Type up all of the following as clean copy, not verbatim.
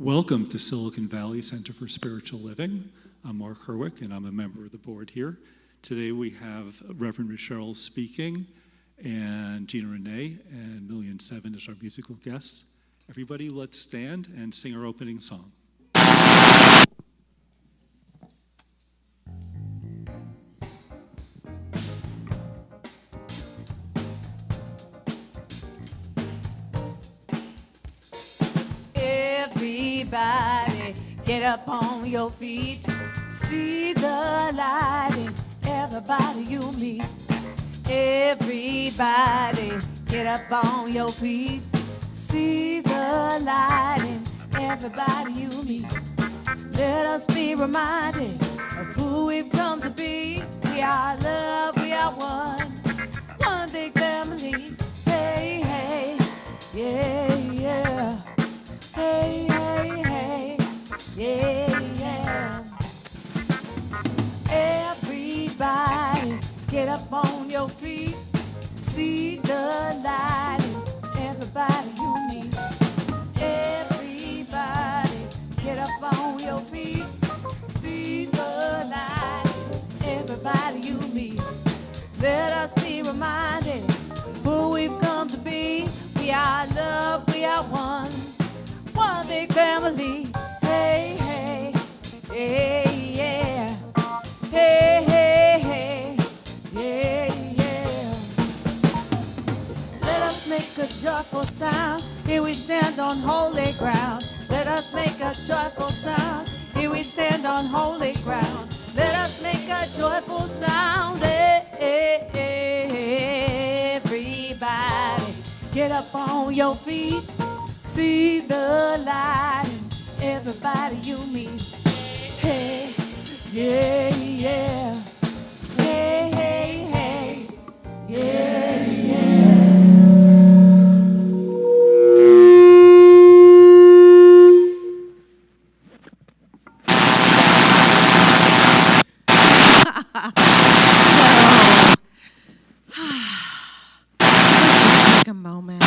Welcome to Silicon Valley Center for Spiritual Living. I'm Mark Herwick, and I'm a member of the board here. Today we have Reverend Rasheryl speaking, and Gina Renee and Million7 as our musical guests. Everybody, let's stand and sing our opening song. Everybody, get up on your feet. See the light in everybody you meet. Everybody, get up on your feet. See the light in everybody you meet. Let us be reminded of who we've come to be. We are love, we are one big family. Hey, hey, yeah, yeah. Hey, hey, hey, yeah, yeah. Everybody, get up on your feet. See the light in everybody you meet. Everybody, get up on your feet. See the light in everybody you meet. Let us be reminded of who we've come to be. We are love, we are one big family. Hey, hey, hey, yeah. Hey, hey, hey, yeah, yeah. Let us make a joyful sound. Here we stand on holy ground. Let us make a joyful sound. Here we stand on holy ground. Let us make a joyful sound. Hey, hey, hey, everybody, get up on your feet. See the light in everybody you meet. Hey, yeah, yeah. Hey, hey, hey, yeah, yeah. Let's just take a moment.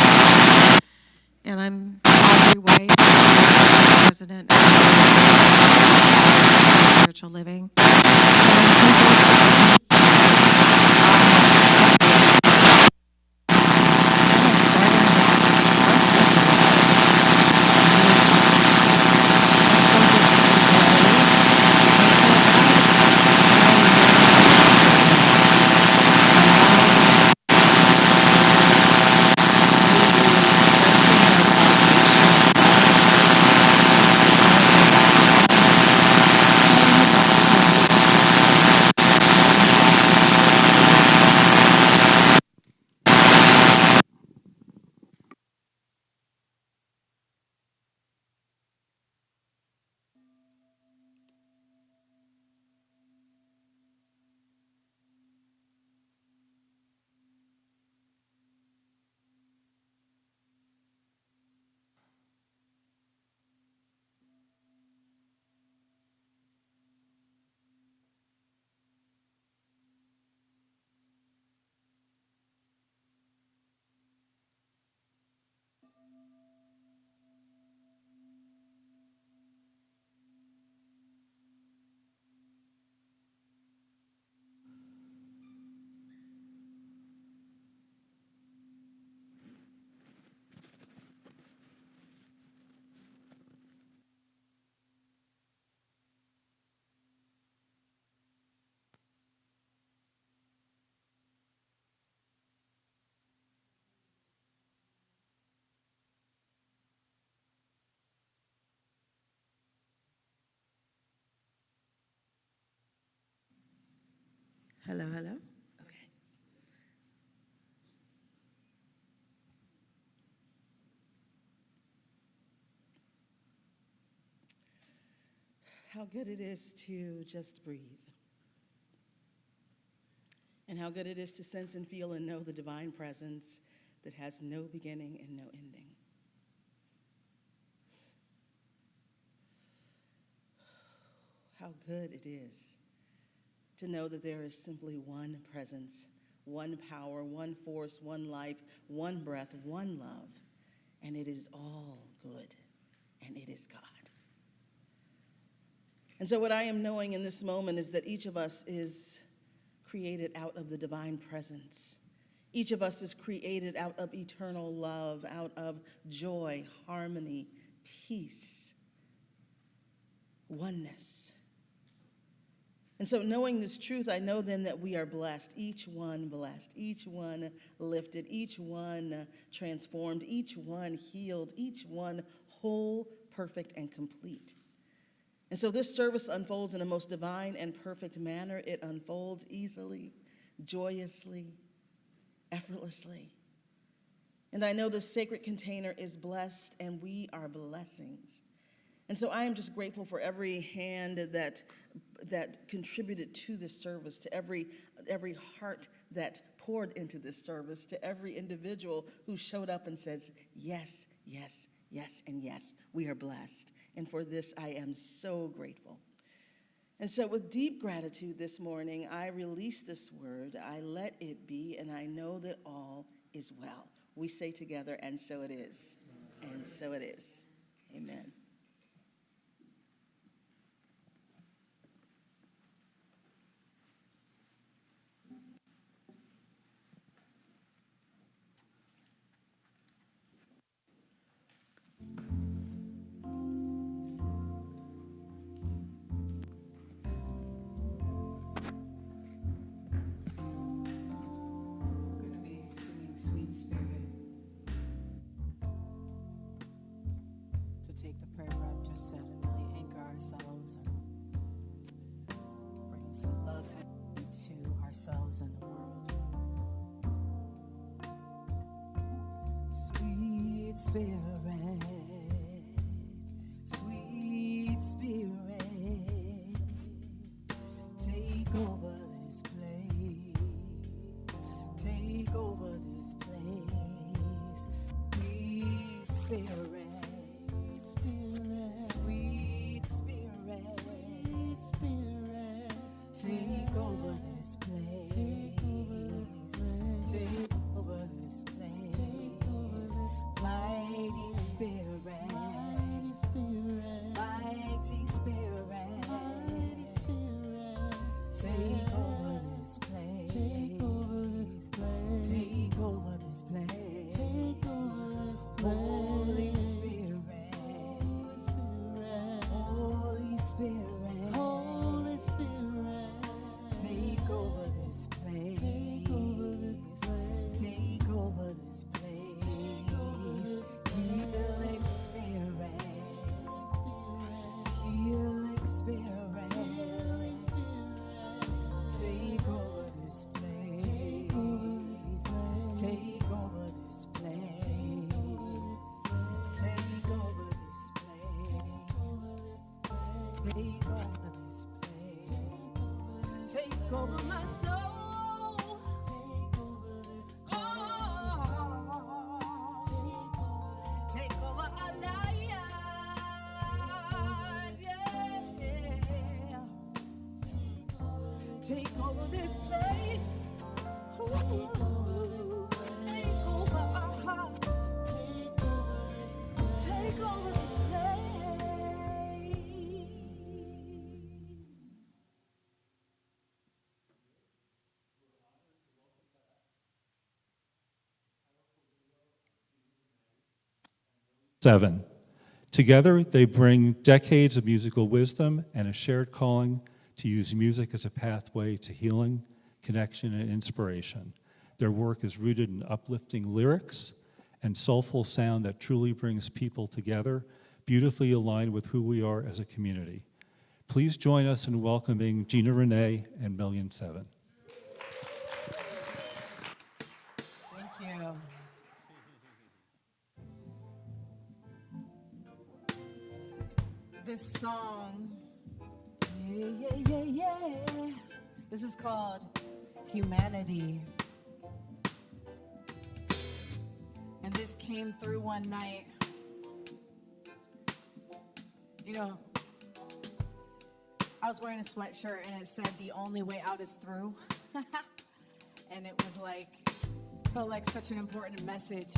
And I'm Audrey White, president of Spiritual Living. Hello, hello. Okay. How good it is to just breathe. And how good it is to sense and feel and know the divine presence that has no beginning and no ending. How good it is to know that there is simply one presence, one power, one force, one life, one breath, one love, and it is all good, and it is God. And so what I am knowing in this moment is that each of us is created out of the divine presence. Each of us is created out of eternal love, out of joy, harmony, peace, oneness. And so knowing this truth, I know then that we are blessed, each one lifted, each one transformed, each one healed, each one whole, perfect, and complete. And so this service unfolds in a most divine and perfect manner. It unfolds easily, joyously, effortlessly. And I know this sacred container is blessed, and we are blessings. And so I am just grateful for every hand that contributed to this service, to every heart that poured into this service, to every individual who showed up and says, yes, yes, yes, and yes, we are blessed. And for this, I am so grateful. And so with deep gratitude this morning, I release this word, I let it be, and I know that all is well. We say together, and so it is. And so it is. Amen. Take the prayer rep just said and really anchor ourselves and bring some love to ourselves and the world. Sweet Spirit, sweet Spirit, take over this place, take over this place. Sweet Spirit, take over this place. Take over this place. Mighty Spirit. Mighty Spirit. Mighty Spirit. Take over this place. Take over this place. Take over this place. Take over this place. Holy Spirit. Holy Spirit. Holy Spirit. Take over this place. Take over this place. Take over this place. Healing Spirit. Healing Spirit. Take over this place. Take over this place. Take over this place. Take over this place. Take over my soul. Oh, take over our lives. Yeah. Take over this place. Ooh, take over our hearts. Take over this place. Seven. Together, they bring decades of musical wisdom and a shared calling to use music as a pathway to healing, connection, and inspiration. Their work is rooted in uplifting lyrics and soulful sound that truly brings people together, beautifully aligned with who we are as a community. Please join us in welcoming Gina Renee and Million7. Thank you. This song, yeah. This is called Humanity. And this came through one night. You know, I was wearing a sweatshirt and it said the only way out is through. And it was like, felt like such an important message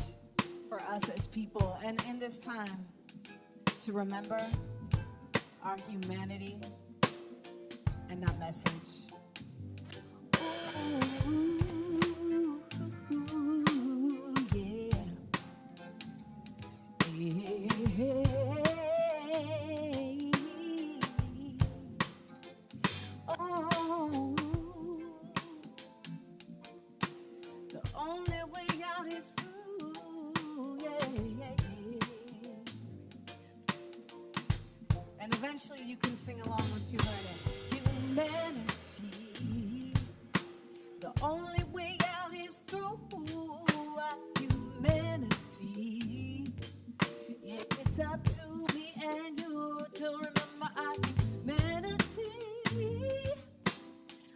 for us as people. And in this time, to remember our humanity, sing along once you learn it. Humanity, the only way out is through humanity. Yeah, it's up to me and you to remember our humanity.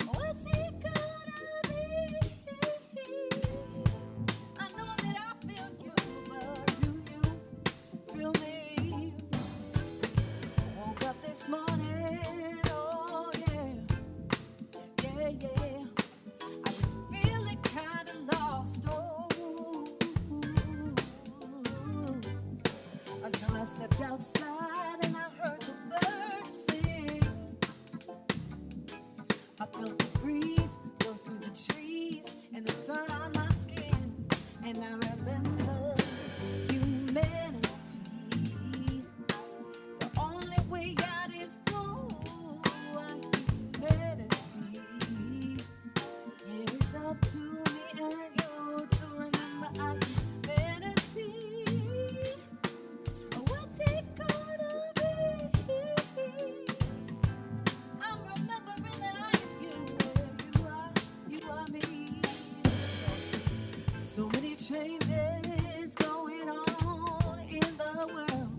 What's it gonna be? I know that I feel you, but do you feel me? Woke up this morning, oh yeah, yeah, yeah. I was feeling kinda lost, oh, until I stepped outside and I heard the birds sing. I felt the breeze blow through the trees and the sun on my skin, and I remember humanity. The only way out is through humanity. Yeah, it's up to me and you to remember our humanity. What's it gonna be? I'm remembering that I am you, you are me. So many changes going on in the world.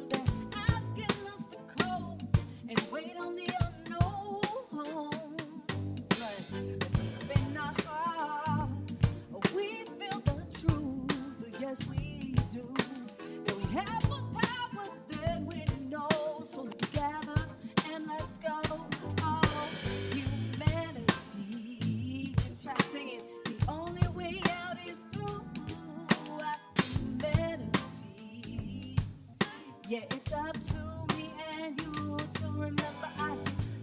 They're asking us to cope and wait on the unknown. But deep in our hearts, we feel the truth. Yes, we do. That we have more power than we know. So let's gather and let's go. Oh, humanity. Let's try singing. The only way out is through humanity. Yeah, it's up to me and you to remember our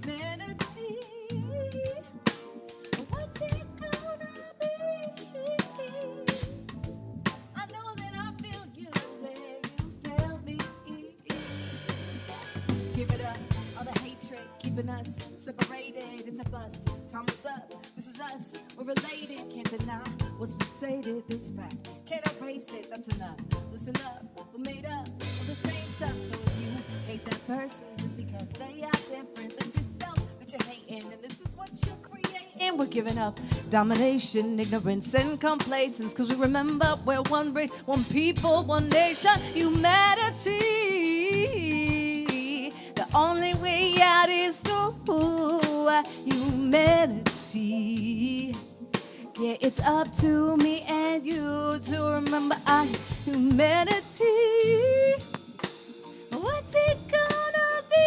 humanity. What's it gonna be? I know that I feel you where you feel me. Give it up, all the hatred keeping us separated. It's a bust. Time is up. This is us. We're related. Can't deny what's been stated. This fact can't erase it. That's enough. Listen up. We're made up of the same stuff. So if you hate that person, it's because they are different. That's yourself that you're hating, and this is what you're creating. We're giving up domination, ignorance, and complacence. Cause we remember we're one race, one people, one nation, humanity. The only way out is through humanity. Yeah, it's up to me and you to remember our humanity. What's it gonna be?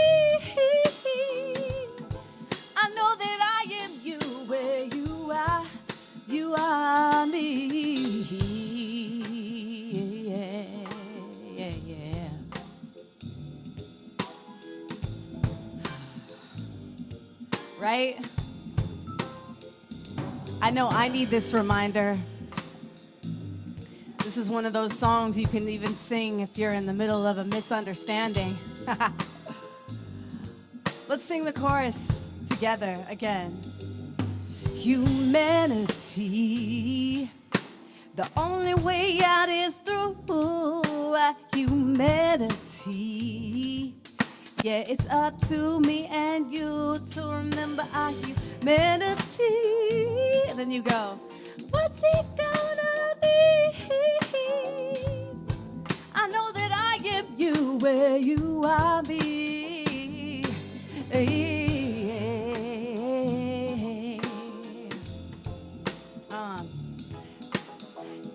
I know that I am you where you are me. Yeah, yeah, yeah. Right? I know I need this reminder. This is one of those songs you can even sing if you're in the middle of a misunderstanding. Let's sing the chorus together again. Humanity, the only way out is through humanity. Yeah, it's up to me and you to remember our humanity. And then you go, what's it gonna be? I know that I am you where you are me.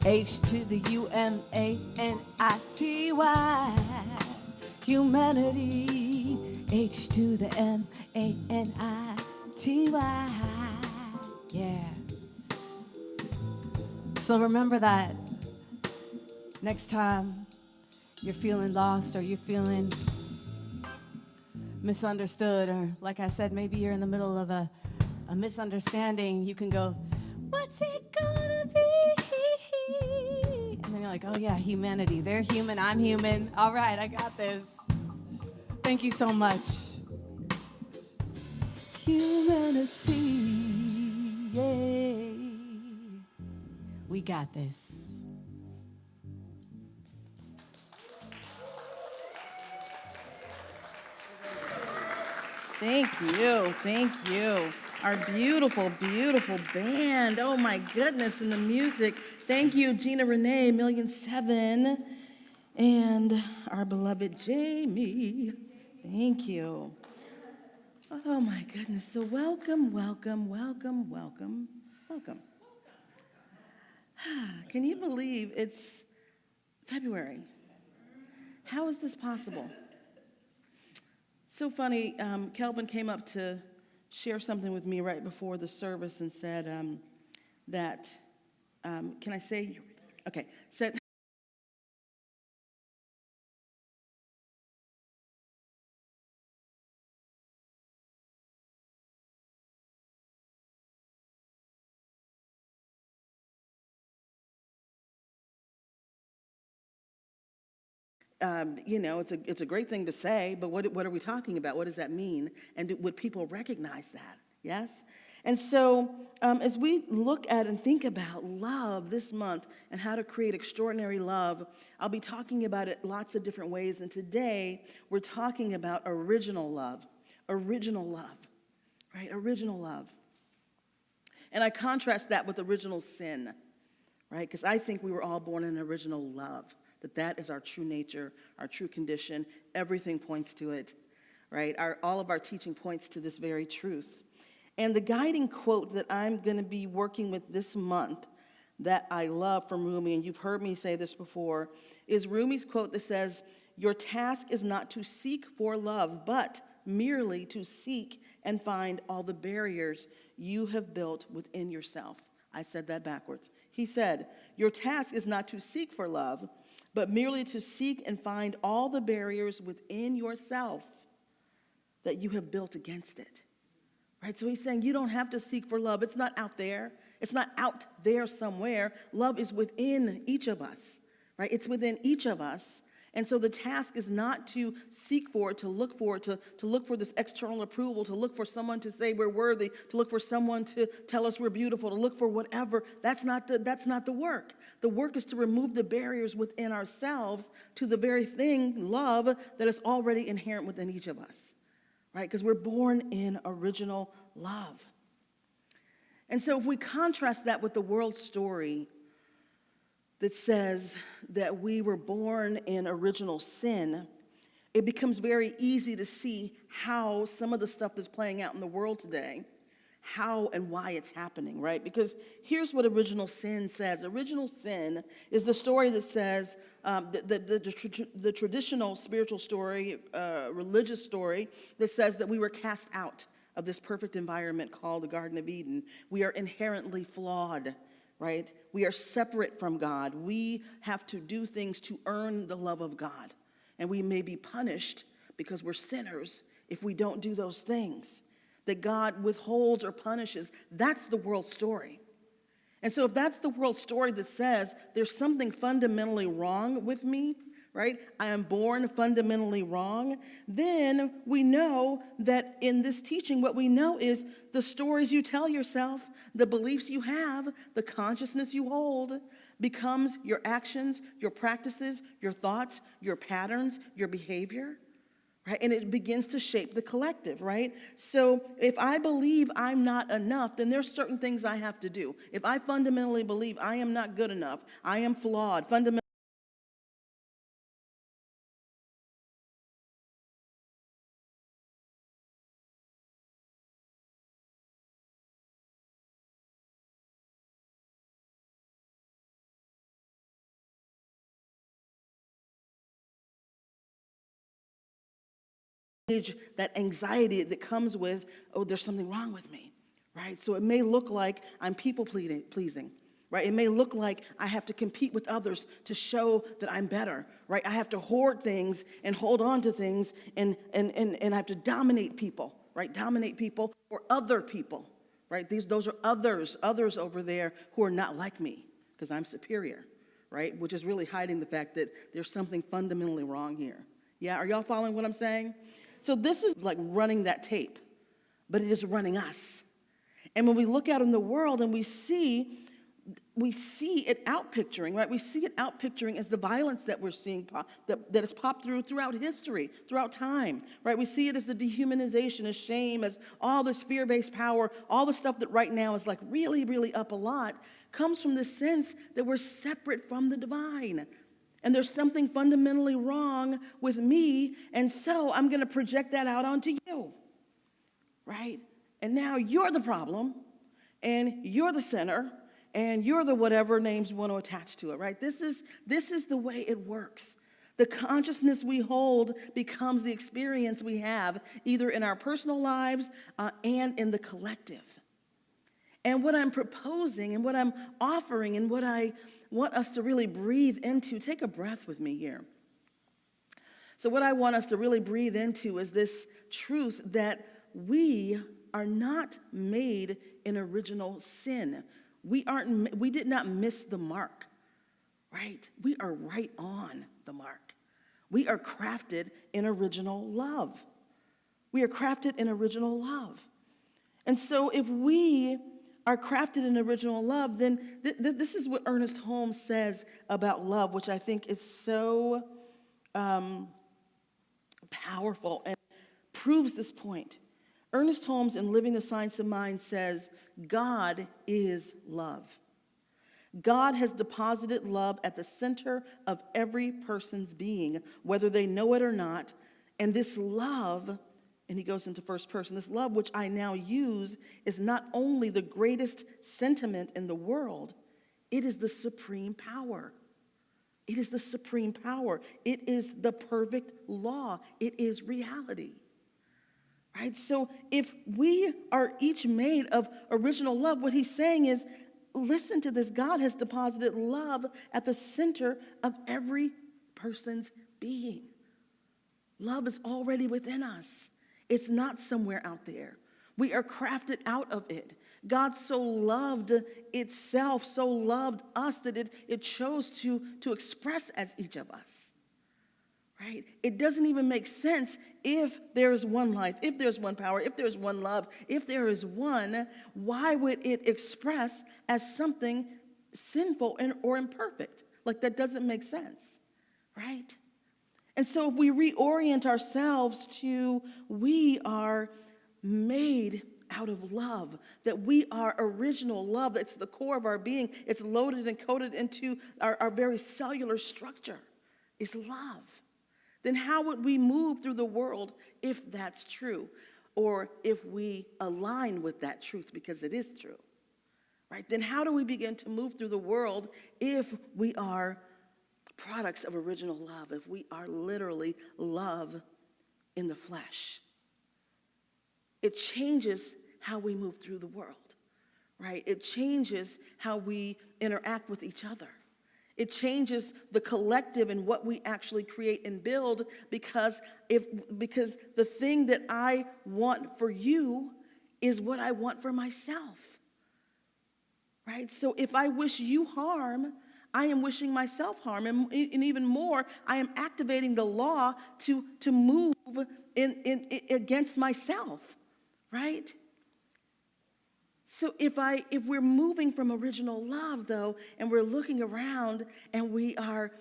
H to the U-M-A-N-I-T-Y, humanity. H to the M-A-N-I-T-Y, yeah. So remember that next time you're feeling lost or you're feeling misunderstood, or like I said, maybe you're in the middle of a misunderstanding, you can go, what's it gonna be? And then you're like, oh yeah, humanity. They're human, I'm human. All right, I got this. Thank you so much. Humanity, yeah. We got this. Thank you. Thank you. Our beautiful, beautiful band. Oh my goodness, and the music. Thank you, Gina Renee, $1,000,007, and our beloved Jamie. Thank you. Oh my goodness. So welcome, welcome, welcome, welcome, welcome. Can you believe it's February? How is this possible? So funny, Kelvin came up to share something with me right before the service and said that, can I say? Okay, said, it's a great thing to say, but what are we talking about? What does that mean? And would people recognize that? Yes? And so as we look at and think about love this month and how to create extraordinary love, I'll be talking about it lots of different ways. And today we're talking about original love, right? Original love. And I contrast that with original sin, right? Because I think we were all born in original love. That is our true nature, our true condition. Everything points to it, right? All of our teaching points to this very truth. And the guiding quote that I'm going to be working with this month that I love from Rumi, and you've heard me say this before, is Rumi's quote that says, "Your task is not to seek for love, but merely to seek and find all the barriers you have built within yourself." I said that backwards. He said, "Your task is not to seek for love, but merely to seek and find all the barriers within yourself that you have built against it." Right? So he's saying you don't have to seek for love. It's not out there. It's not out there somewhere. Love is within each of us, right? It's within each of us. And so the task is not to seek for it, to look for it, to look for this external approval, to look for someone to say we're worthy, to look for someone to tell us we're beautiful, to look for whatever. That's not the work. The work is to remove the barriers within ourselves to the very thing, love, that is already inherent within each of us, right? Because we're born in original love. And so if we contrast that with the world story that says that we were born in original sin, it becomes very easy to see how some of the stuff that's playing out in the world today, how and why it's happening, right? Because here's what original sin says. Original sin is the story that says, the traditional spiritual story, religious story that says that we were cast out of this perfect environment called the Garden of Eden. We are inherently flawed, right? We are separate from God. We have to do things to earn the love of God. And we may be punished because we're sinners if we don't do those things. That God withholds or punishes. That's the world story. And so if that's the world story that says there's something fundamentally wrong with me, right? I am born fundamentally wrong, then we know that in this teaching, what we know is the stories you tell yourself, the beliefs you have, the consciousness you hold becomes your actions, your practices, your thoughts, your patterns, your behavior, right? And it begins to shape the collective, right? So if I believe I'm not enough, then there's certain things I have to do. If I fundamentally believe I am not good enough, I am flawed, fundamentally, that anxiety that comes with, oh, there's something wrong with me, right? So it may look like I'm people pleasing, right? It may look like I have to compete with others to show that I'm better, right? I have to hoard things and hold on to things and I have to dominate people, right? Dominate people or other people, right? Those are others over there who are not like me because I'm superior, right? Which is really hiding the fact that there's something fundamentally wrong here. Yeah, are y'all following what I'm saying? So this is like running that tape, but it is running us. And when we look out in the world and we see we see it out picturing, right? We see it out picturing as the violence that we're seeing that has popped throughout history, throughout time, right? We see it as the dehumanization, as shame, as all this fear-based power, all the stuff that right now is like really, really up a lot, comes from this sense that we're separate from the divine. And there's something fundamentally wrong with me, and so I'm going to project that out onto you, right? And now you're the problem, and you're the sinner, and you're the whatever names you want to attach to it, right? This is the way it works. The consciousness we hold becomes the experience we have, either in our personal lives and in the collective. And what I'm proposing and what I'm offering and what I want us to really breathe into, take a breath with me here. So what I want us to really breathe into is this truth that we are not made in original sin. We did not miss the mark, right? We are right on the mark. We are crafted in original love. We are crafted in original love. And so if we are crafted in original love, then this is what Ernest Holmes says about love, which I think is so powerful and proves this point. Ernest Holmes, in Living the Science of Mind, says, God is love. God has deposited love at the center of every person's being, whether they know it or not. And this love, and he goes into first person, this love which I now use is not only the greatest sentiment in the world, it is the supreme power. It is the supreme power. It is the perfect law. It is reality. Right? So if we are each made of original love, what he's saying is, listen to this. God has deposited love at the center of every person's being. Love is already within us. It's not somewhere out there. We are crafted out of it. God so loved itself, so loved us that it chose to express as each of us. Right? It doesn't even make sense if there is one life, if there's one power, if there's one love, if there is one, why would it express as something sinful or imperfect? Like that doesn't make sense, right? And so if we reorient ourselves to we are made out of love, that we are original love, it's the core of our being, it's loaded and coded into our very cellular structure, is love. Then how would we move through the world if that's true? Or if we align with that truth because it is true, right? Then how do we begin to move through the world if we are products of original love, if we are literally love in the flesh? It changes how we move through the world, right? It changes how we interact with each other. It changes the collective and what we actually create and build because the thing that I want for you is what I want for myself, right? So if I wish you harm, I am wishing myself harm. And even more, I am activating the law to move against myself, right? So if we're moving from original love, though, and we're looking around and we are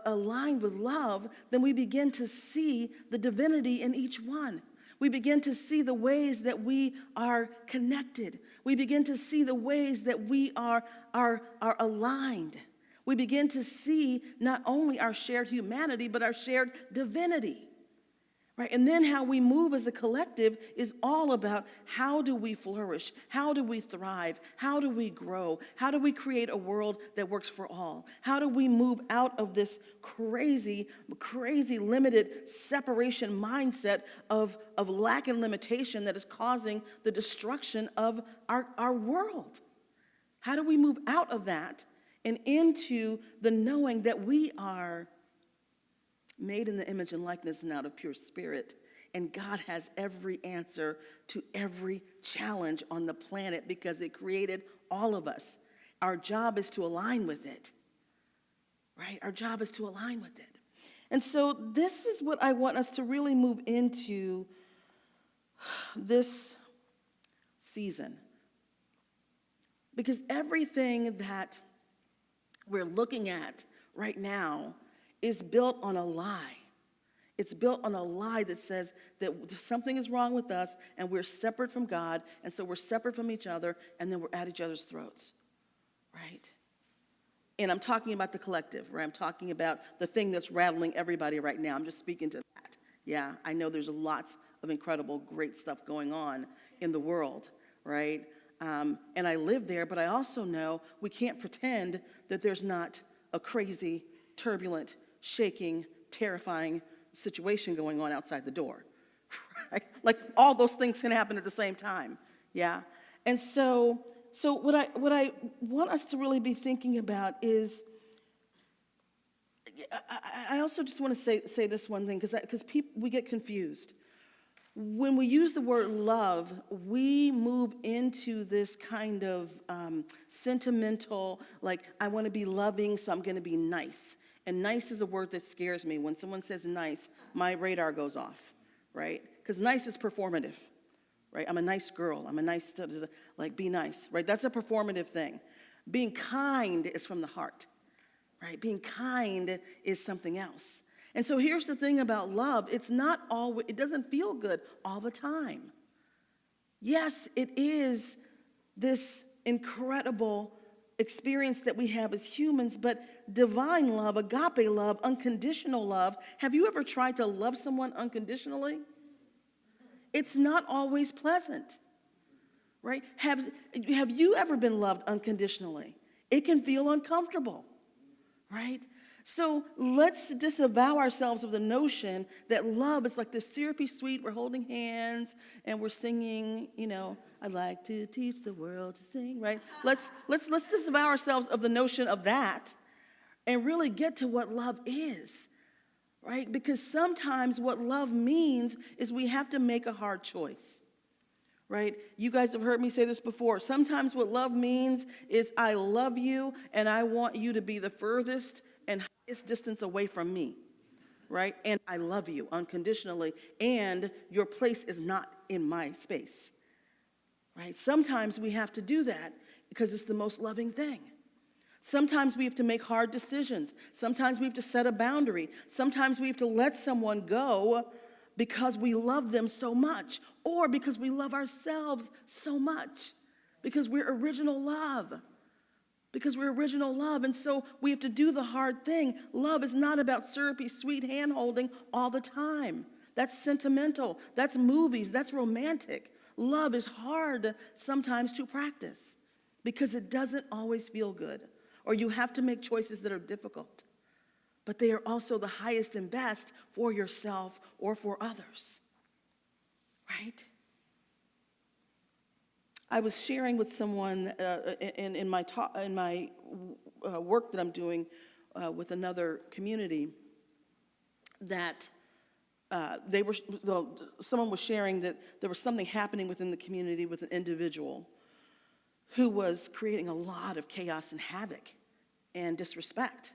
aligned with love, then we begin to see the divinity in each one. We begin to see the ways that we are connected. We begin to see the ways that we are aligned. We begin to see not only our shared humanity, but our shared divinity. Right? And then how we move as a collective is all about how do we flourish? How do we thrive? How do we grow? How do we create a world that works for all? How do we move out of this crazy, crazy limited separation mindset of lack and limitation that is causing the destruction of our world? How do we move out of that and into the knowing that we are made in the image and likeness and out of pure spirit. And God has every answer to every challenge on the planet because it created all of us. Our job is to align with it, right? Our job is to align with it. And so this is what I want us to really move into this season. Because everything that we're looking at right now is built on a lie. It's built on a lie that says that something is wrong with us and we're separate from God, and so we're separate from each other, and then we're at each other's throats, right? And I'm talking about the collective, right? I'm talking about the thing that's rattling everybody right now. I'm just speaking to that. Yeah, I know there's lots of incredible, great stuff going on in the world, right? And I live there, but I also know we can't pretend that there's not a crazy, turbulent, shaking, terrifying situation going on outside the door, right? Like all those things can happen at the same time, yeah? And so what I want us to really be thinking about is, I also just want to say this one thing, because we get confused. When we use the word love, we move into this kind of sentimental, like, I want to be loving, so I'm going to be nice. And nice is a word that scares me. When someone says nice, my radar goes off, right? Because nice is performative, right? I'm a nice girl. I'm a nice, like, be nice, right? That's a performative thing. Being kind is from the heart, right? Being kind is something else. And so here's the thing about love. It doesn't feel good all the time. Yes, it is this incredible experience that we have as humans, but divine love, agape love, unconditional love, have you ever tried to love someone unconditionally? It's not always pleasant, right? Have you ever been loved unconditionally? It can feel uncomfortable, right? So let's disavow ourselves of the notion that love is like this syrupy sweet, we're holding hands and we're singing, I'd like to teach the world to sing, right? Let's disavow ourselves of the notion of that and really get to what love is, right? Because sometimes what love means is we have to make a hard choice, right? You guys have heard me say this before. Sometimes what love means is I love you and I want you to be the furthest and highest distance away from me, right? And I love you unconditionally, and your place is not in my space, right? Sometimes we have to do that because it's the most loving thing. Sometimes we have to make hard decisions. Sometimes we have to set a boundary. Sometimes we have to let someone go because we love them so much, or because we love ourselves so much, because we're original love. Because we're original love, and so we have to do the hard thing. Love is not about syrupy, sweet hand-holding all the time. That's sentimental. That's movies. That's romantic. Love is hard sometimes to practice because it doesn't always feel good, or you have to make choices that are difficult. But they are also the highest and best for yourself or for others, right? I was sharing with someone in my work that I'm doing with another community that someone was sharing that there was something happening within the community with an individual who was creating a lot of chaos and havoc and disrespect,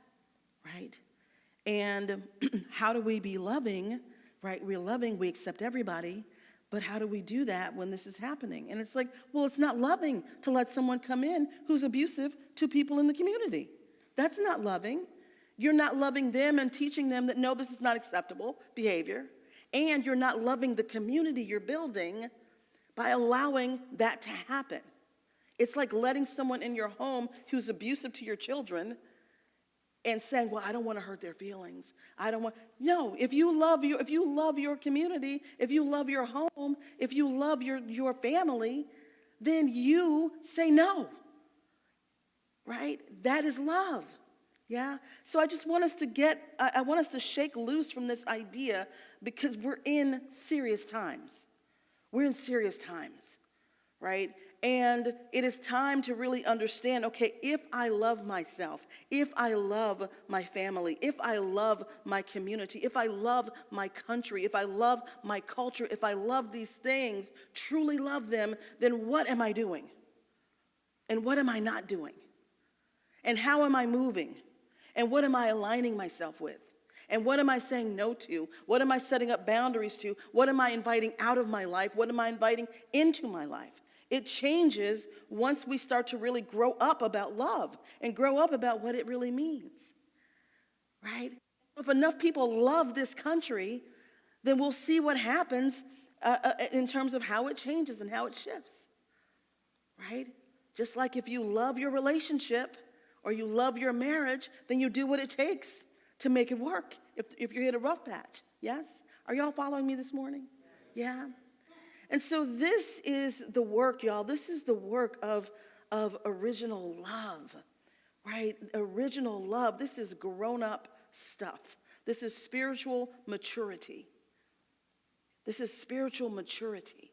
right? And how do we be loving, right? We're loving, we accept everybody. But how do we do that when this is happening? And it's like, well, it's not loving to let someone come in who's abusive to people in the community. That's not loving. You're not loving them and teaching them that, no, this is not acceptable behavior. And you're not loving the community you're building by allowing that to happen. It's like letting someone in your home who's abusive to your children and saying, well, I don't want to hurt their feelings. No, if you love your community, if you love your home, if you love your family, then you say no, right? That is love, yeah? So I just want us I want us to shake loose from this idea because we're in serious times. We're in serious times, right? And it is time to really understand, okay, if I love myself, if I love my family, if I love my community, if I love my country, if I love my culture, if I love these things, truly love them, then what am I doing? And what am I not doing? And how am I moving? And what am I aligning myself with? And what am I saying no to? What am I setting up boundaries to? What am I inviting out of my life? What am I inviting into my life? It changes once we start to really grow up about love and grow up about what it really means, right? If enough people love this country, then we'll see what happens in terms of how it changes and how it shifts, right? Just like if you love your relationship or you love your marriage, then you do what it takes to make it work if you're in a rough patch. Yes? Are y'all following me this morning? Yeah? And so this is the work, y'all. This is the work of original love, right? Original love. This is grown-up stuff. This is spiritual maturity. This is spiritual maturity.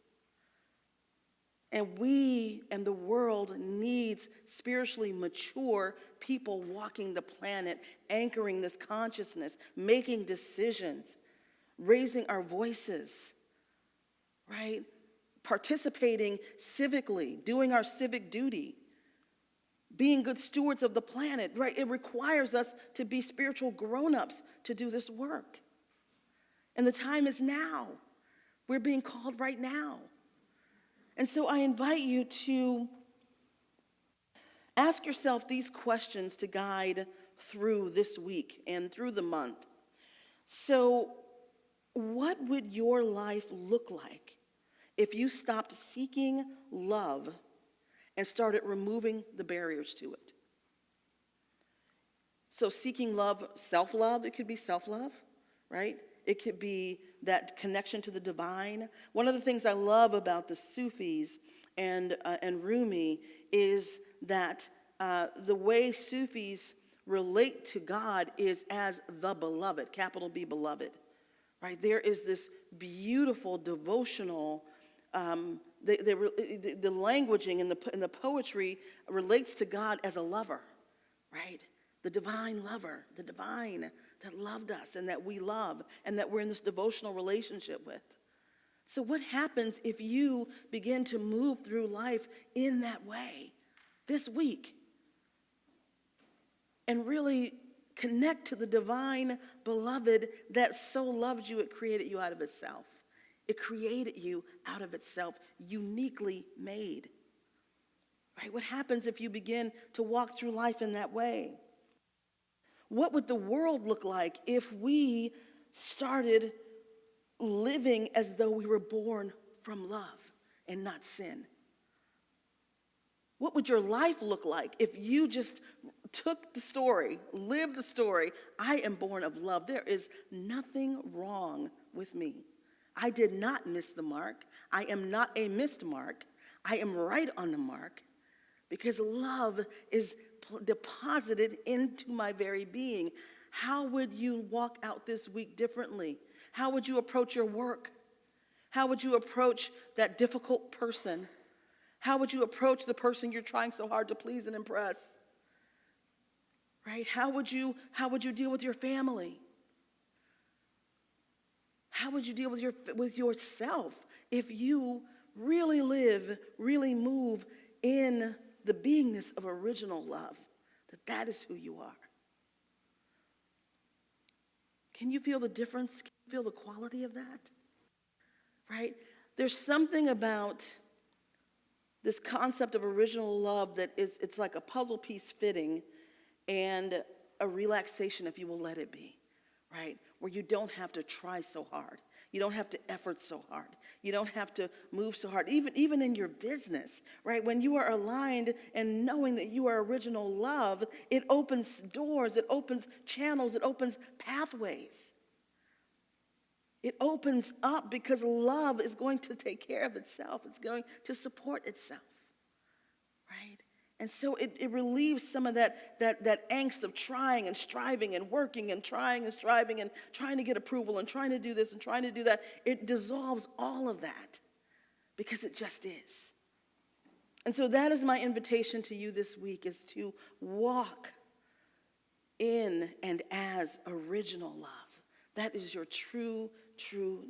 And we and the world needs spiritually mature people walking the planet, anchoring this consciousness, making decisions, raising our voices, right? Participating civically, doing our civic duty, being good stewards of the planet, right? It requires us to be spiritual grown-ups to do this work. And the time is now. We're being called right now. And so I invite you to ask yourself these questions to guide through this week and through the month. So, what would your life look like if you stopped seeking love and started removing the barriers to it? So seeking love, self-love, it could be self-love, right? It could be that connection to the divine. One of the things I love about the Sufis and Rumi is that the way Sufis relate to God is as the beloved, capital B, beloved. Right? There is this beautiful devotional, the languaging and the poetry relates to God as a lover, right? The divine lover, the divine that loved us and that we love and that we're in this devotional relationship with. So what happens if you begin to move through life in that way this week and really connect to the divine beloved that so loved you, it created you out of itself. It created you out of itself, uniquely made. Right? What happens if you begin to walk through life in that way? What would the world look like if we started living as though we were born from love and not sin? What would your life look like if you just took the story, lived the story, I am born of love. There is nothing wrong with me. I did not miss the mark. I am not a missed mark. I am right on the mark because love is deposited into my very being. How would you walk out this week differently? How would you approach your work? How would you approach that difficult person? How would you approach the person you're trying so hard to please and impress? Right? How would you deal with your family? How would you deal with yourself if you really live, really move in the beingness of original love? That is who you are. Can you feel the difference? Can you feel the quality of that? Right? There's something about this concept of original love that it's like a puzzle piece fitting and a relaxation if you will let it be, right? Where you don't have to try so hard. You don't have to effort so hard. You don't have to move so hard. Even in your business, right? When you are aligned and knowing that you are original love, it opens doors, it opens channels, it opens pathways. It opens up because love is going to take care of itself. It's going to support itself, right? And so it relieves some of that angst of trying and striving and working and trying and striving and trying to get approval and trying to do this and trying to do that. It dissolves all of that because it just is. And so that is my invitation to you this week, is to walk in and as original love. That is your true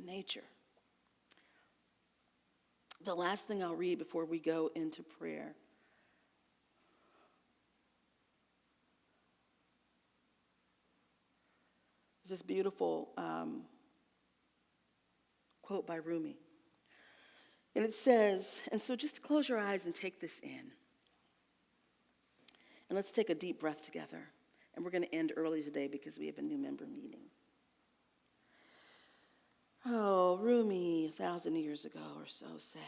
nature. The last thing I'll read before we go into prayer is this beautiful quote by Rumi. And it says, and so just close your eyes and take this in. And let's take a deep breath together. And we're going to end early today because we have a new member meeting. Oh, Rumi, 1,000 years ago or so, said,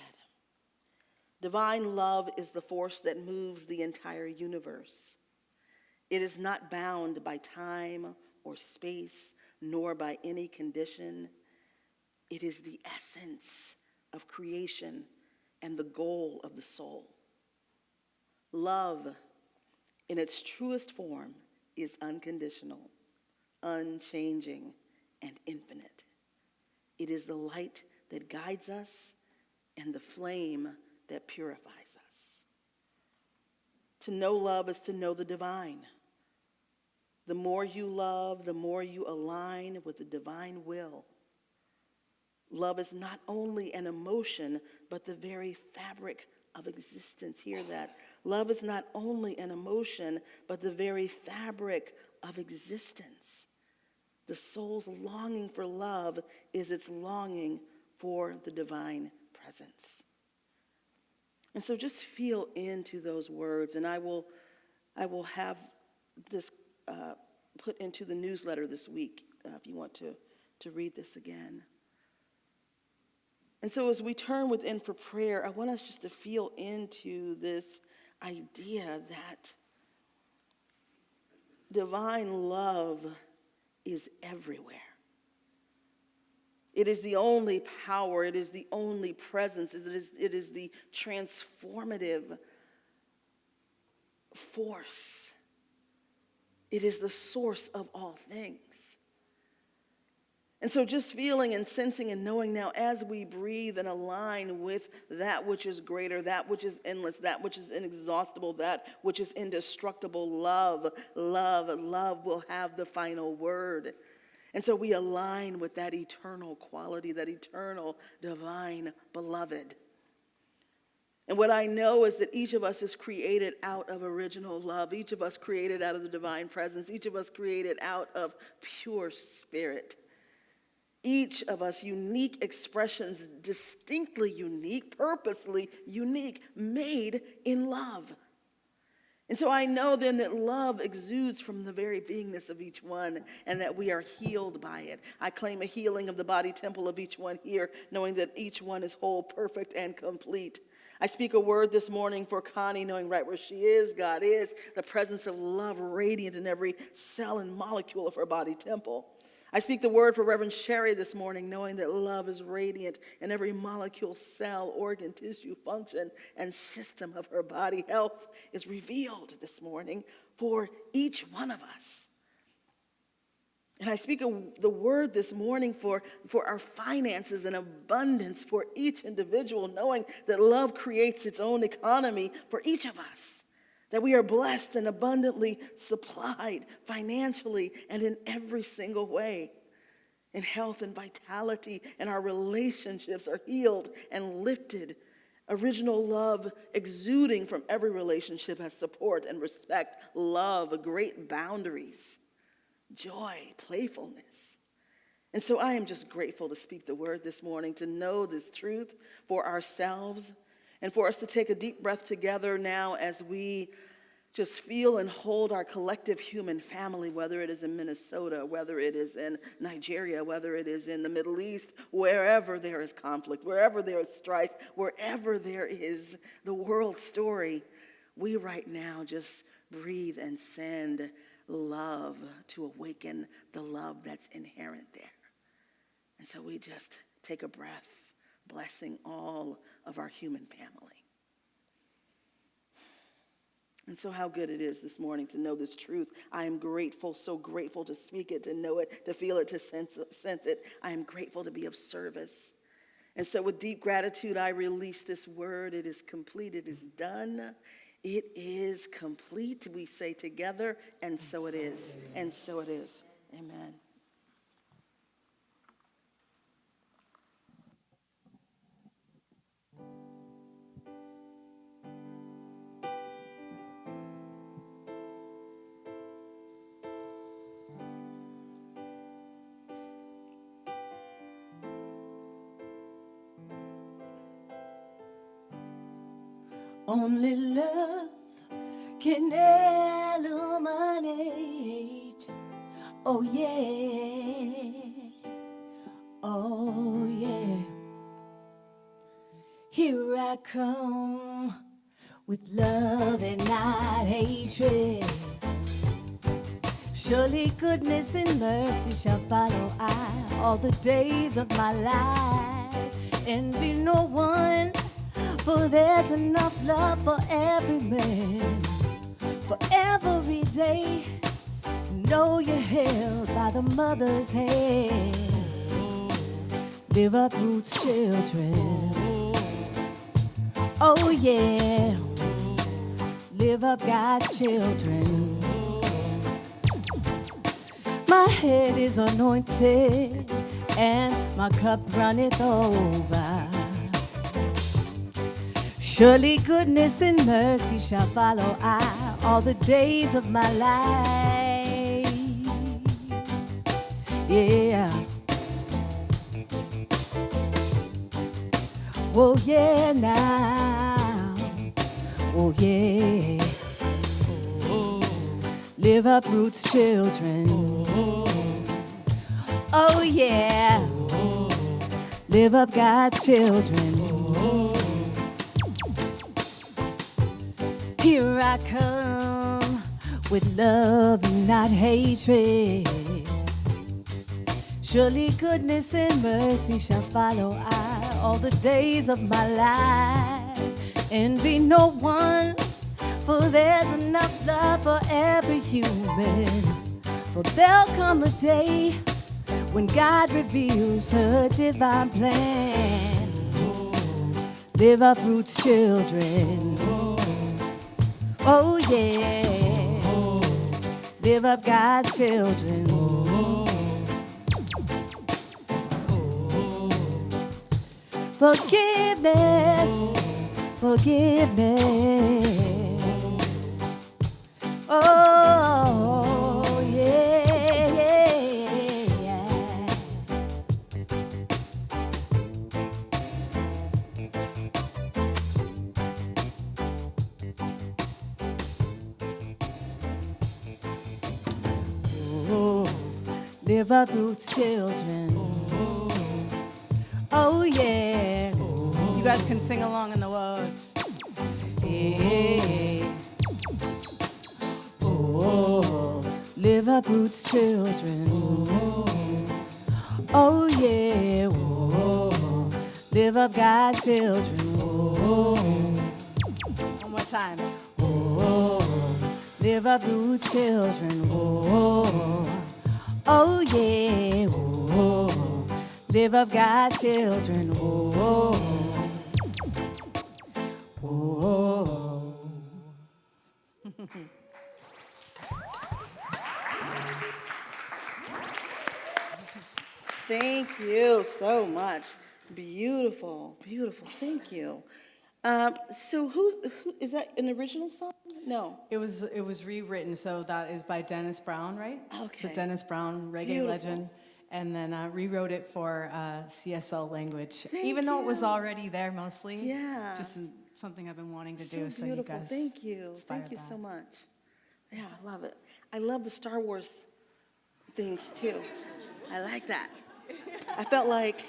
divine love is the force that moves the entire universe. It is not bound by time or space, nor by any condition. It is the essence of creation and the goal of the soul. Love, in its truest form, is unconditional, unchanging, and infinite. It is the light that guides us and the flame that purifies us. To know love is to know the divine. The more you love, the more you align with the divine will. Love is not only an emotion, but the very fabric of existence. Hear that. Love is not only an emotion, but the very fabric of existence. The soul's longing for love is its longing for the divine presence. And so just feel into those words, and I will have this put into the newsletter this week if you want to read this again. And so as we turn within for prayer, I want us just to feel into this idea that divine love is everywhere. It is the only power, it is the only presence, it is the transformative force. It is the source of all things. And so just feeling and sensing and knowing now as we breathe and align with that which is greater, that which is endless, that which is inexhaustible, that which is indestructible, love will have the final word. And so we align with that eternal quality, that eternal divine beloved. And what I know is that each of us is created out of original love. Each of us created out of the divine presence. Each of us created out of pure spirit. Each of us unique expressions, distinctly unique, purposely unique, made in love. And so I know then that love exudes from the very beingness of each one and that we are healed by it. I claim a healing of the body temple of each one here, knowing that each one is whole, perfect, and complete. I speak a word this morning for Connie, knowing right where she is, God is, the presence of love radiant in every cell and molecule of her body temple. I speak the word for Reverend Sherry this morning, knowing that love is radiant in every molecule, cell, organ, tissue, function, and system of her body. Health is revealed this morning for each one of us. And I speak the word this morning for our finances and abundance for each individual, knowing that love creates its own economy for each of us. That we are blessed and abundantly supplied financially and in every single way. In health and vitality, and our relationships are healed and lifted. Original love exuding from every relationship has support and respect, love, great boundaries, joy, playfulness. And so I am just grateful to speak the word this morning, to know this truth for ourselves, and for us to take a deep breath together now as we just feel and hold our collective human family, whether it is in Minnesota, whether it is in Nigeria, whether it is in the Middle East, wherever there is conflict, wherever there is strife, wherever there is the world story. We right now just breathe and send love to awaken the love that's inherent there. And so we just take a breath, blessing all of our human family. And so how good it is this morning to know this truth. I am grateful, so grateful to speak it, to know it, to feel it, to sense it. I am grateful to be of service. And so with deep gratitude, I release this word. It is complete. It is done. It is complete. We say together, and so it is. And so it is. Amen. Only love can illuminate. Oh yeah, oh yeah. Here I come with love and not hatred. Surely goodness and mercy shall follow I all the days of my life. Envy no one, for there's enough love for every man. For every day, know you're held by the mother's hand. Live up roots, children. Oh yeah, live up God's children. My head is anointed and my cup runneth over. Surely goodness and mercy shall follow I all the days of my life. Yeah. Oh yeah now. Oh yeah. Live up roots, children. Oh yeah. Live up God's children. Here I come with love and not hatred. Surely goodness and mercy shall follow I all the days of my life. Envy no one, for there's enough love for every human. For there'll come a day when God reveals her divine plan. Live up roots, children. Oh yeah, live up God's children. Forgiveness, forgiveness. Oh yeah, yeah. Oh, live up roots, children. Oh yeah. You guys can sing along in the word. Yeah. Oh, live up roots, children. Oh yeah. Oh, live up God's children. Oh. One more time. Oh, live up roots, children. Oh, oh yeah. Oh, live up God's children. Oh, oh. Thank you so much. Beautiful, beautiful. Thank you. So who is that an original song? No. It was rewritten, so that is by Dennis Brown, right? Okay. So Dennis Brown, reggae Beautiful. legend, and then rewrote it for CSL language, Thank even though it was you. already there mostly. Yeah. Just something I've been wanting to So do, so you beautiful. guys Thank you. inspired Thank you that. so much. Yeah, I love it. I love the Star Wars things too. I like that. I felt like.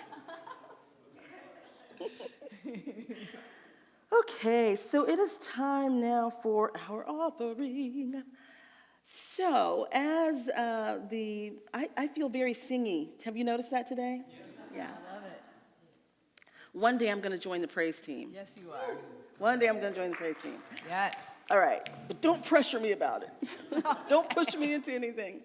Okay, so it is time now for our offering. So, as I feel very singy. Have you noticed that today? Yeah. I love it. One day I'm going to join the praise team. Yes, you are. One day I'm going to join the praise team. Yes. All right, but don't pressure me about it. Don't push me into anything.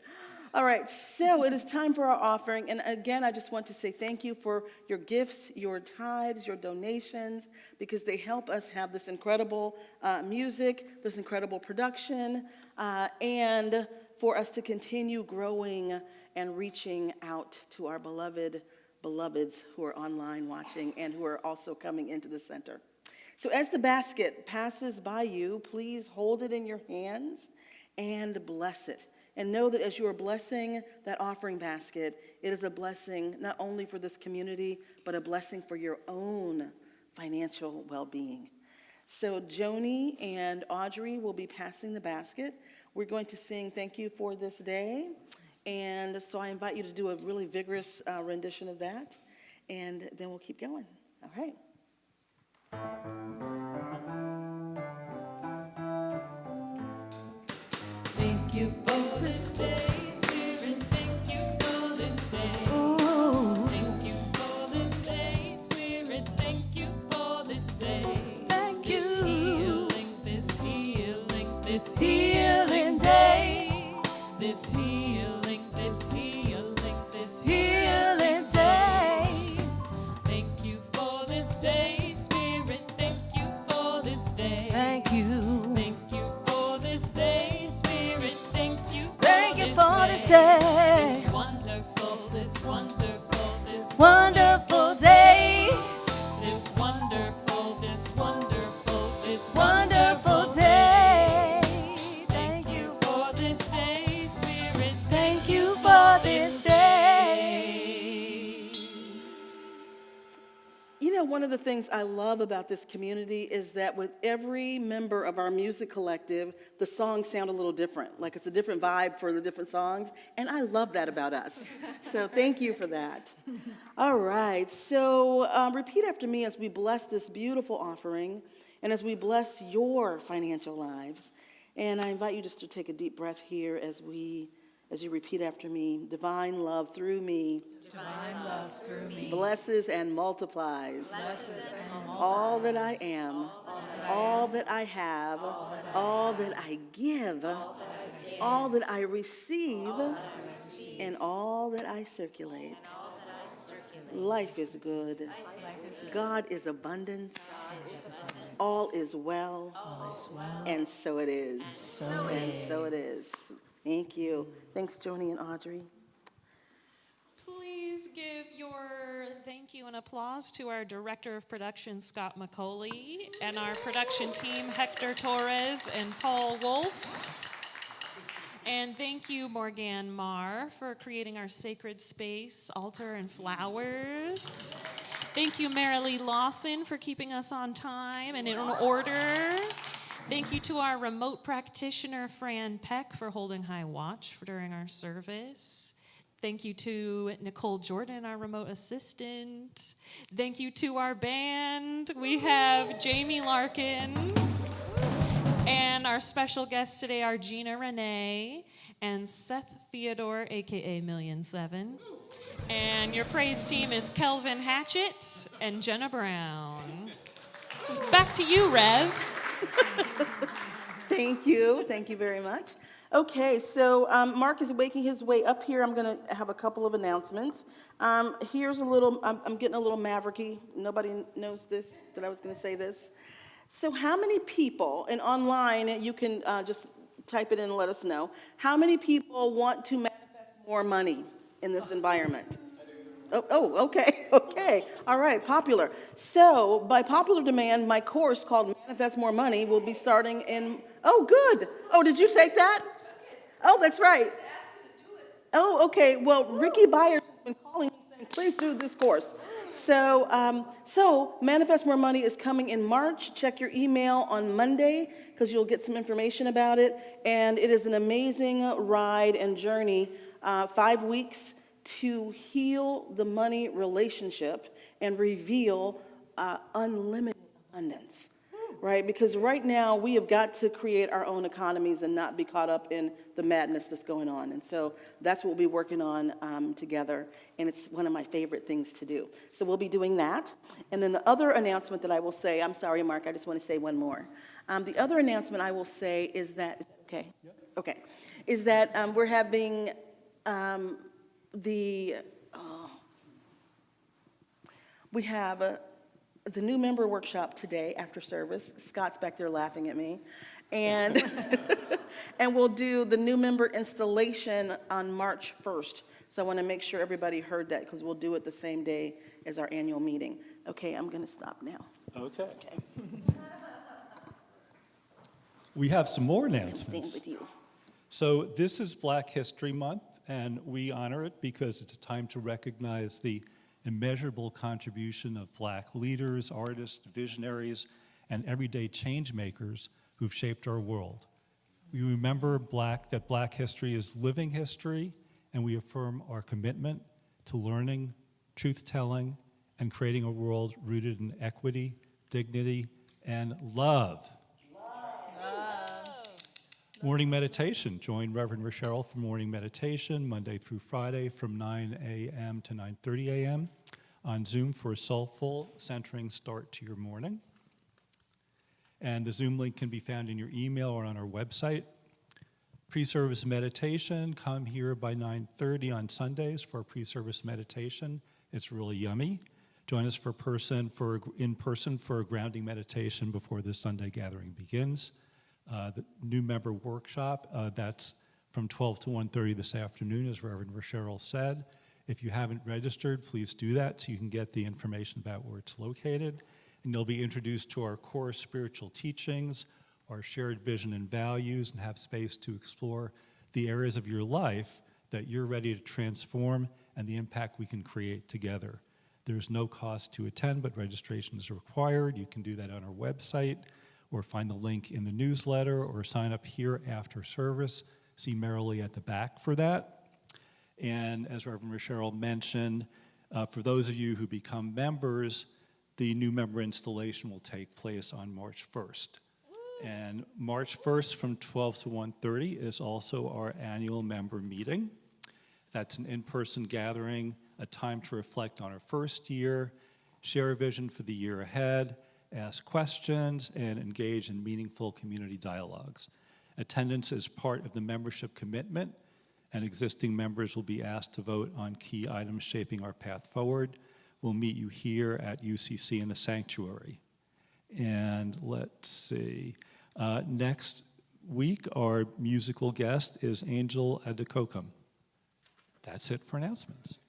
All right, so it is time for our offering. And again, I just want to say thank you for your gifts, your tithes, your donations, because they help us have this incredible music, this incredible production, and for us to continue growing and reaching out to our beloveds who are online watching and who are also coming into the center. So as the basket passes by you, please hold it in your hands and bless it. And know that as you are blessing that offering basket, it is a blessing not only for this community, but a blessing for your own financial well-being. So Joni and Audrey will be passing the basket. We're going to sing Thank You for This Day. And so I invite you to do a really vigorous rendition of that. And then we'll keep going. All right. Thank you for this day, Spirit. Thank you for this day. Ooh, Thank you for this day, Spirit. Thank you for this day. thank you. This Healing day. This healing, this healing, this Healing day. Thank you for this day, Spirit. Thank you for this day. Thank you. Thank you for this day, Spirit. Thank you for Thank you this for this day. day. This wonderful, this wonderful, this Wonderful day. This wonderful, this wonderful, this Wonderful day. Thank you for this day, Spirit. Thank you for this day. You know, one of the things I love about this community is that with every member of our music collective, the songs sound a little different. Like it's a different vibe for the different songs. And I love that about us. So thank you for that. All right. So repeat after me as we bless this beautiful offering and as we bless your financial lives. And I invite you just to take a deep breath here as you repeat after me. Divine love through me. Divine love through me. Blesses and multiplies. All that I am, all that I have, all that I give, all that I receive, and all that I circulate. Life is good. God is abundance. All is well. And so it is. And so it is. Thank you. Thanks, Joni and Audrey. Please give your thank you and applause to our Director of Production, Scott McCauley, and our production team, Hector Torres and Paul Wolf. And thank you, Morgan Marr, for creating our sacred space, altar, and flowers. Thank you, Marilee Lawson, for keeping us on time and in order. Thank you to our remote practitioner, Fran Peck, for holding high watch during our service. Thank you to Nicole Jordan, our remote assistant. Thank you to our band. We have Jamie Larkin. And our special guests today are Gina Renee and Seth Theodore, a.k.a. Million7. And your praise team is Kelvin Hatchett and Jenna Brown. Back to you, Rev. Thank you. Thank you very much. Okay, so Mark is making his way up here. I'm going to have a couple of announcements. Here's a little, I'm getting a little mavericky. Nobody knows this, that I was going to say this. So how many people, and online, you can just type it in and let us know, how many people want to manifest more money in this environment? Okay, all right, popular. So by popular demand, my course called Manifest More Money will be starting in, oh, good. Oh, did you take that? Oh, that's right. Oh, okay, well, Ricky Byers has been calling me saying, please do this course. So Manifest More Money is coming in March. Check your email on Monday because you'll get some information about it. And it is an amazing ride and journey, 5 weeks to heal the money relationship and reveal unlimited abundance, right? Because right now we have got to create our own economies and not be caught up in the madness that's going on. And so that's what we'll be working on together. And it's one of my favorite things to do. So we'll be doing that. And then the other announcement that I will say, I'm sorry, Mark, I just want to say one more. The other announcement I will say is that, is that we're having we have the new member workshop today after service. Scott's back there laughing at me. And, and we'll do the new member installation on March 1st. So I want to make sure everybody heard that because we'll do it the same day as our annual meeting. Okay, I'm going to stop now. Okay. We have some more Staying announcements. with you. So this is Black History Month, and we honor it because it's a time to recognize the immeasurable contribution of Black leaders, artists, visionaries, and everyday change makers who've shaped our world. We remember that Black history is living history, and we affirm our commitment to learning, truth-telling, and creating a world rooted in equity, dignity, and love. Morning meditation. Join Reverend Rasheryl for morning meditation Monday through Friday from 9 a.m. to 9:30 a.m. on Zoom for a soulful, centering start to your morning. And the Zoom link can be found in your email or on our website. Pre-service meditation, come here by 9:30 on Sundays for a pre-service meditation. It's really yummy. Join us in person for a grounding meditation before the Sunday gathering begins. The new member workshop, that's from 12 to 1:30 this afternoon, as Reverend Rasheryl said. If you haven't registered, please do that so you can get the information about where it's located. And you'll be introduced to our core spiritual teachings, our shared vision and values, and have space to explore the areas of your life that you're ready to transform and the impact we can create together. There's no cost to attend, but registration is required. You can do that on our website, or find the link in the newsletter, or sign up here after service. See Marilee at the back for that. And as Reverend Rasheryl mentioned, for those of you who become members, the new member installation will take place on March 1st. And March 1st from 12 to 1:30 is also our annual member meeting. That's an in-person gathering, a time to reflect on our first year, share a vision for the year ahead, ask questions, and engage in meaningful community dialogues. Attendance is part of the membership commitment, and existing members will be asked to vote on key items shaping our path forward. We'll meet you here at UCC in the sanctuary. And let's see, next week, our musical guest is Angel Adekokum. That's it for announcements.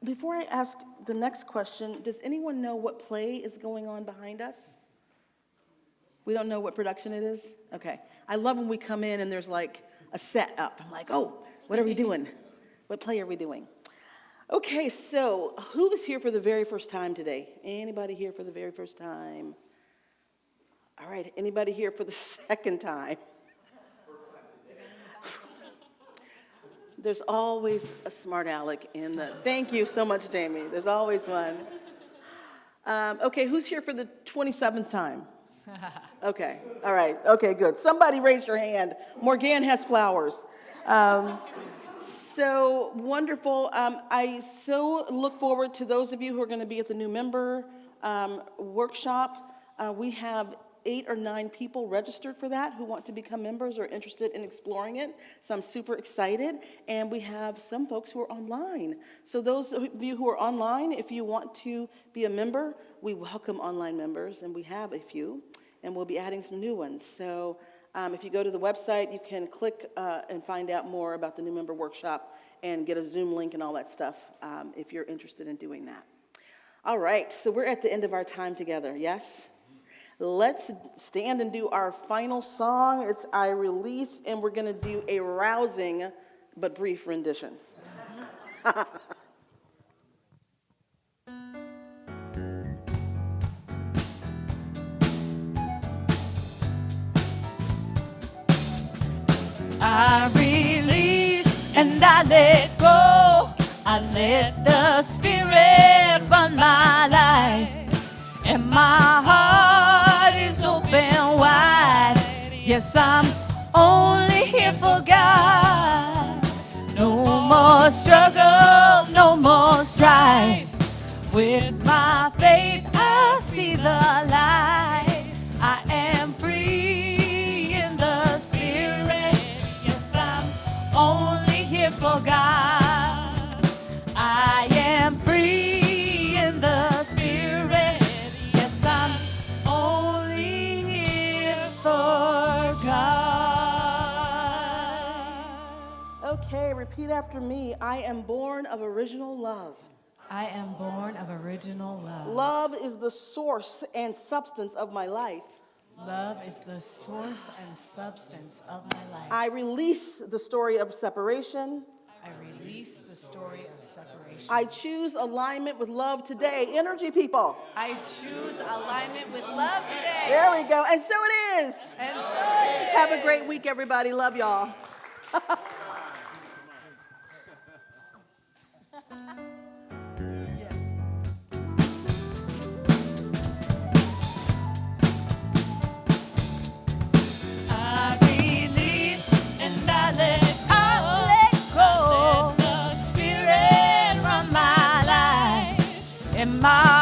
Before I ask the next question, does anyone know what play is going on behind us? We don't know what production it is? Okay. I love when we come in and there's like a set up. I'm like, oh, what are we doing? What play are we doing? Okay, so who is here for the very first time today? Anybody here for the very first time? All right, anybody here for the second time? There's always a smart aleck in the, thank you so much, Jamie. There's always one. Okay, who's here for the 27th time? Okay, all right, okay, good. Somebody raise your hand. Morgan has flowers. So wonderful. I so look forward to those of you who are going to be at the new member workshop. We have 8 or 9 people registered for that who want to become members or interested in exploring it. So I'm super excited. And we have some folks who are online. So those of you who are online, if you want to be a member, we welcome online members, and we have a few, and we'll be adding some new ones. So if you go to the website, you can click and find out more about the new member workshop and get a Zoom link and all that stuff if you're interested in doing that. All right, so we're at the end of our time together, yes? Let's stand and do our final song. It's I Release, and we're going to do a rousing but brief rendition. I release and I let go. I let the Spirit run my life, and my heart is open wide. Yes, I'm only here for God. No more struggle, no more strife. With my faith, I see the light. I am free in the Spirit. Yes, I'm only here for God. I am free in the Spirit. Yes, I'm only here for God. Okay, repeat after me. I am born of original love. I am born of original love. Love is the source and substance of my life. Love is the source and substance of my life. I release the story of separation. I release the story of separation. I choose alignment with love today. Energy, people. I choose alignment with love today. There we go. And so it is. And so it is. Have a great week, everybody. Love y'all. I release and I let go. Let the Spirit run my life in my